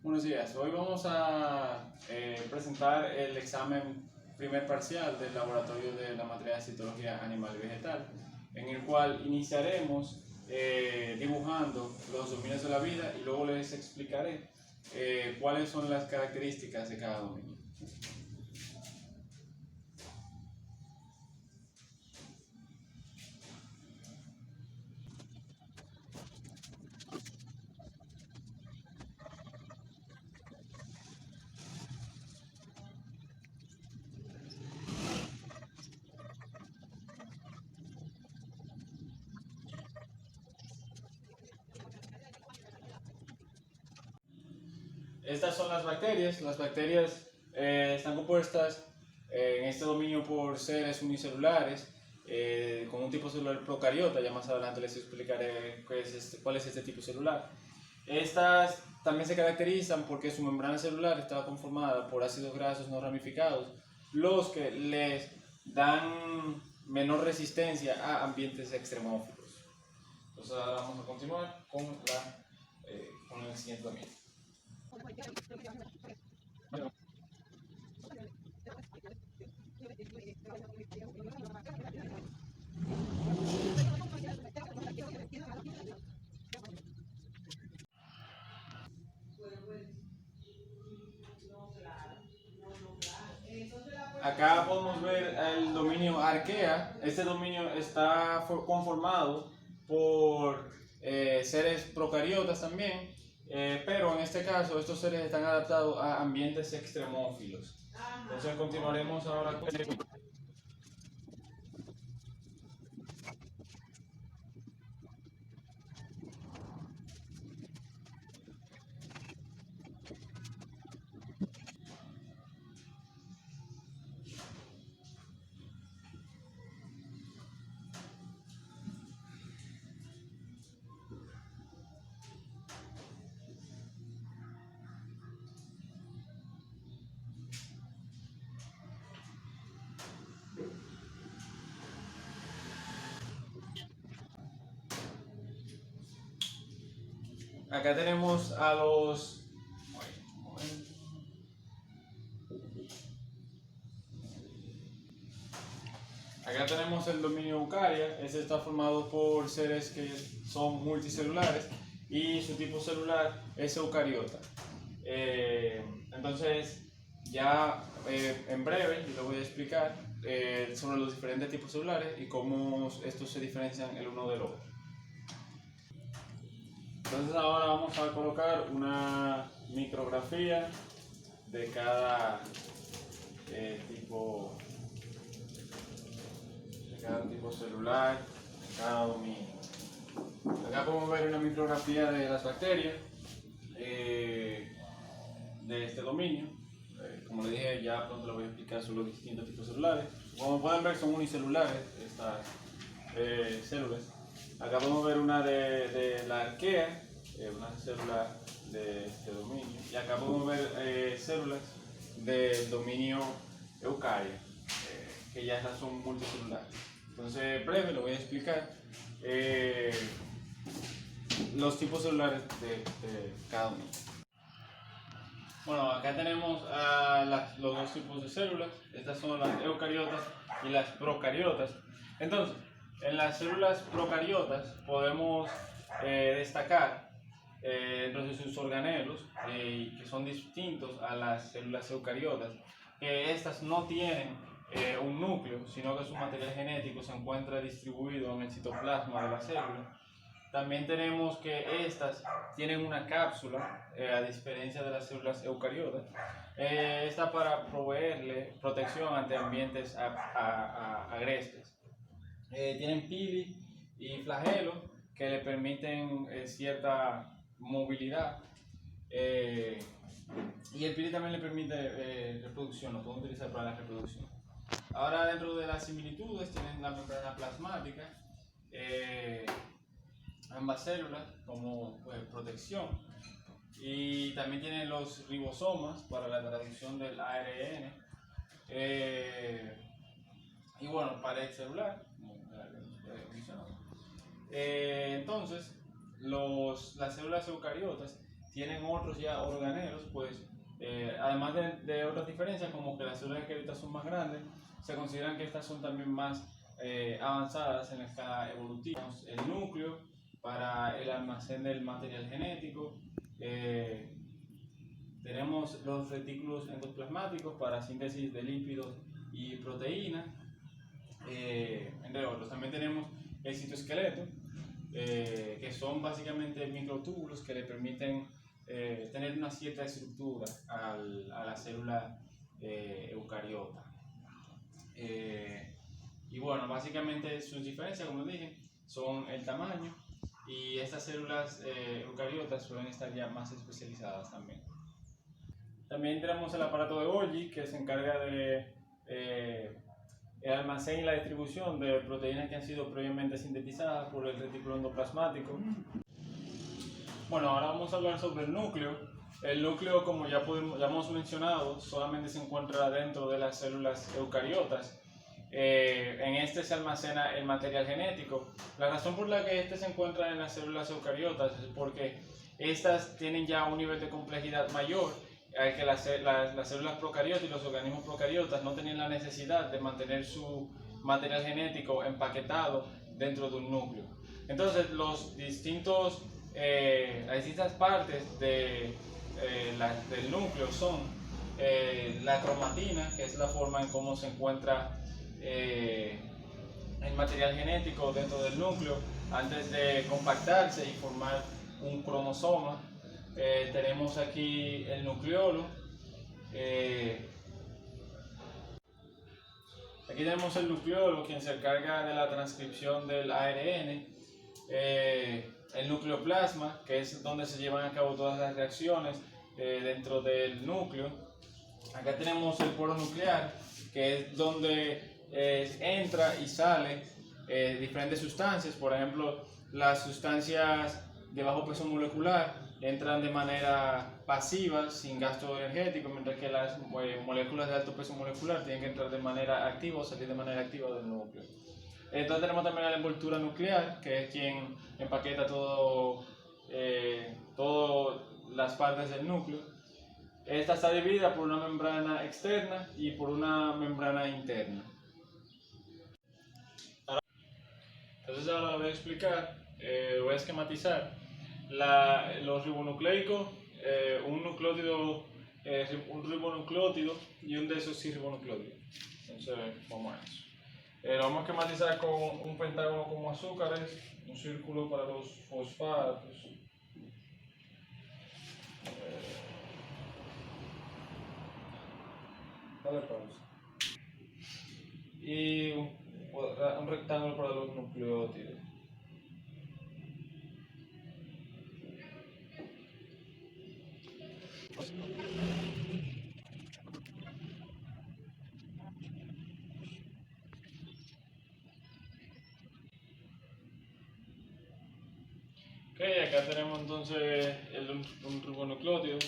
Buenos días, hoy vamos a presentar el examen primer parcial del laboratorio de la materia de citología animal y vegetal, en el cual iniciaremos dibujando los dominios de la vida y luego les explicaré cuáles son las características de cada dominio. Estas son las bacterias. Las bacterias están compuestas en este dominio por seres unicelulares con un tipo celular procariota. Ya más adelante les explicaré cuál es este tipo celular. Estas también se caracterizan porque su membrana celular está conformada por ácidos grasos no ramificados, los que les dan menor resistencia a ambientes extremófilos. Entonces ahora vamos a continuar con el siguiente dominio. Acá podemos ver el dominio arquea. Este dominio está conformado por seres procariotas también, pero en este caso estos seres están adaptados a ambientes extremófilos. Entonces continuaremos ahora con... Acá tenemos a los... Acá tenemos el dominio eucaria. Este está formado por seres que son multicelulares y su tipo celular es eucariota. Entonces, ya en breve yo les voy a explicar sobre los diferentes tipos celulares y cómo estos se diferencian el uno del otro. Entonces ahora vamos a colocar una micrografía de cada tipo celular, de cada dominio. Acá podemos ver una micrografía de las bacterias de este dominio. Como les dije, ya pronto les voy a explicar sobre los distintos tipos celulares. Como pueden ver, son unicelulares estas células. Acá podemos ver una de la arquea, una célula de este dominio. Y acá podemos ver células del dominio eucaria, que ya estas son multicelulares. Entonces, breve, lo voy a explicar los tipos celulares de cada uno. Bueno, acá tenemos los dos tipos de células. Estas son las eucariotas y las procariotas. Entonces, en las células procariotas podemos destacar entonces sus organelos que son distintos a las células eucariotas. Estas no tienen un núcleo, sino que su material genético se encuentra distribuido en el citoplasma de la célula. También tenemos que estas tienen una cápsula, a diferencia de las células eucariotas. Esta para proveerle protección ante ambientes agrestes. Tienen pili y flagelo que le permiten cierta movilidad. Y el pili también le permite reproducción, lo pueden utilizar para la reproducción. Ahora, dentro de las similitudes, tienen la membrana plasmática. Ambas células como protección, y también tienen los ribosomas para la traducción del ARN y bueno, pared celular como mencionado. Entonces las células eucariotas tienen otros ya organelos, pues además de otras diferencias como que las células eucariotas son más grandes, se consideran que estas son también más avanzadas en la escala evolutiva. El núcleo para el almacén del material genético, tenemos los retículos endoplasmáticos para síntesis de lípidos y proteínas, entre otros. También tenemos el citoesqueleto, que son básicamente microtúbulos que le permiten tener una cierta estructura a la célula eucariota. Y bueno, básicamente sus diferencias, como dije, son el tamaño, y estas células eucariotas suelen estar ya más especializadas también. También tenemos el aparato de Golgi, que se encarga de el almacén y la distribución de proteínas que han sido previamente sintetizadas por el retículo endoplasmático. Bueno, ahora vamos a hablar sobre el núcleo. El núcleo, como ya hemos mencionado, solamente se encuentra dentro de las células eucariotas. En este se almacena el material genético. La razón por la que este se encuentra en las células eucariotas es porque estas tienen ya un nivel de complejidad mayor, al que las células procariotas y los organismos procariotas no tenían la necesidad de mantener su material genético empaquetado dentro de un núcleo. Entonces, las distintas partes del núcleo son la cromatina, que es la forma en cómo se encuentra el material genético dentro del núcleo antes de compactarse y formar un cromosoma. Tenemos aquí el nucleolo. Aquí tenemos el nucleolo, quien se encarga de la transcripción del ARN. El nucleoplasma, que es donde se llevan a cabo todas las reacciones dentro del núcleo. Acá tenemos el poro nuclear, que es donde entra y sale diferentes sustancias. Por ejemplo, las sustancias de bajo peso molecular entran de manera pasiva, sin gasto energético, mientras que las moléculas de alto peso molecular tienen que entrar de manera activa o salir de manera activa del núcleo. Entonces tenemos también la envoltura nuclear, que es quien empaqueta todas las partes del núcleo. Esta está dividida por una membrana externa y por una membrana interna. Entonces ahora voy a explicar, voy a esquematizar los ribonucleicos, un ribonucleótido y un desoxirribonucleótido. Entonces vamos a eso. Lo vamos a esquematizar con un pentágono como azúcares, un círculo para los fosfatos. Dale pausa. Y un rectángulo para los nucleótidos. Ok, acá tenemos entonces un ribonucleótido.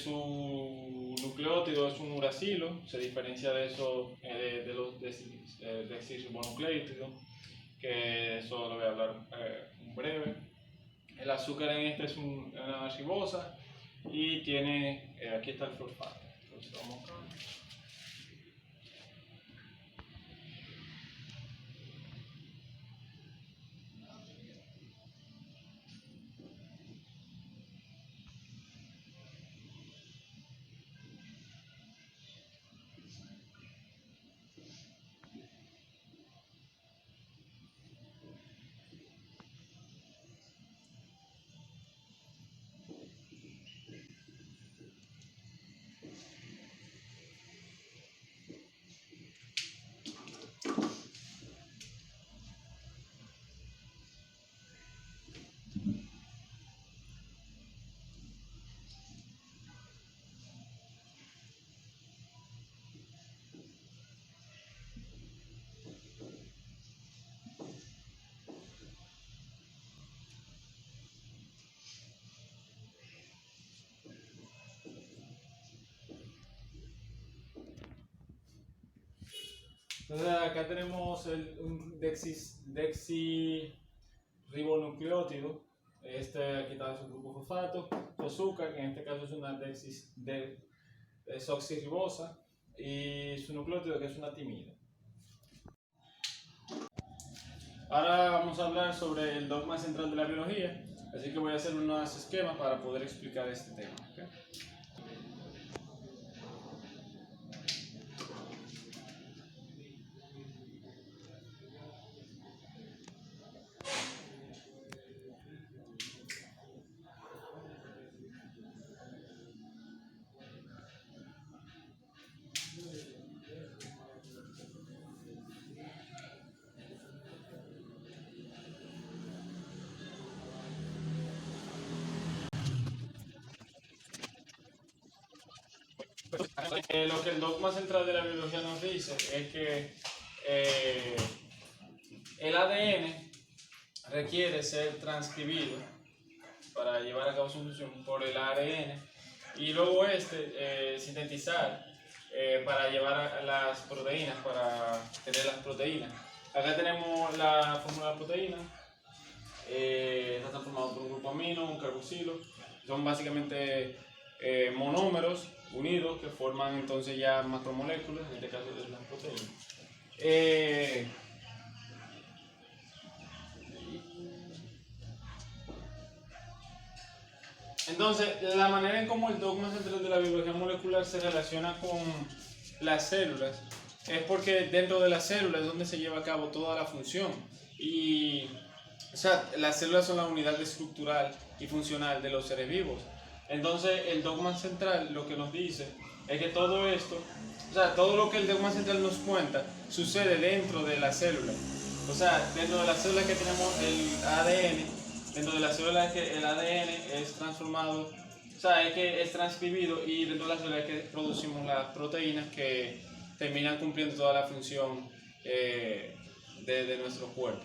Su nucleótido es un uracilo, se diferencia de eso de los desoxirribonucleótidos, que eso lo voy a hablar en breve. El azúcar en este es una ribosa y tiene, aquí está el fosfato. Entonces vamos acá. Entonces acá tenemos un desoxirribonucleótido, quitado su grupo fosfato, su azúcar, que en este caso es una desoxirribosa, y su nucleótido, que es una timida. Ahora vamos a hablar sobre el dogma central de la biología, así que voy a hacer unos esquemas para poder explicar este tema. ¿Okay? Lo que el dogma central de la biología nos dice es que el ADN requiere ser transcribido para llevar a cabo su función por el ARN y luego sintetizar para llevar a las proteínas, para tener las proteínas. Acá tenemos la fórmula de la proteína. Está formado por un grupo amino, un carboxilo. Son básicamente monómeros unidos que forman entonces ya macromoléculas, en este caso de las proteínas. Entonces, la manera en cómo el dogma central de la biología molecular se relaciona con las células es porque dentro de las células es donde se lleva a cabo toda la función. O sea, las células son la unidad estructural y funcional de los seres vivos. Entonces, el dogma central lo que nos dice es que todo esto, o sea, todo lo que el dogma central nos cuenta, sucede dentro de la célula. O sea, dentro de las células que tenemos el ADN, dentro de las células que el ADN es transformado, o sea, es que es transcribido, y dentro de las células es que producimos las proteínas que terminan cumpliendo toda la función de nuestro cuerpo.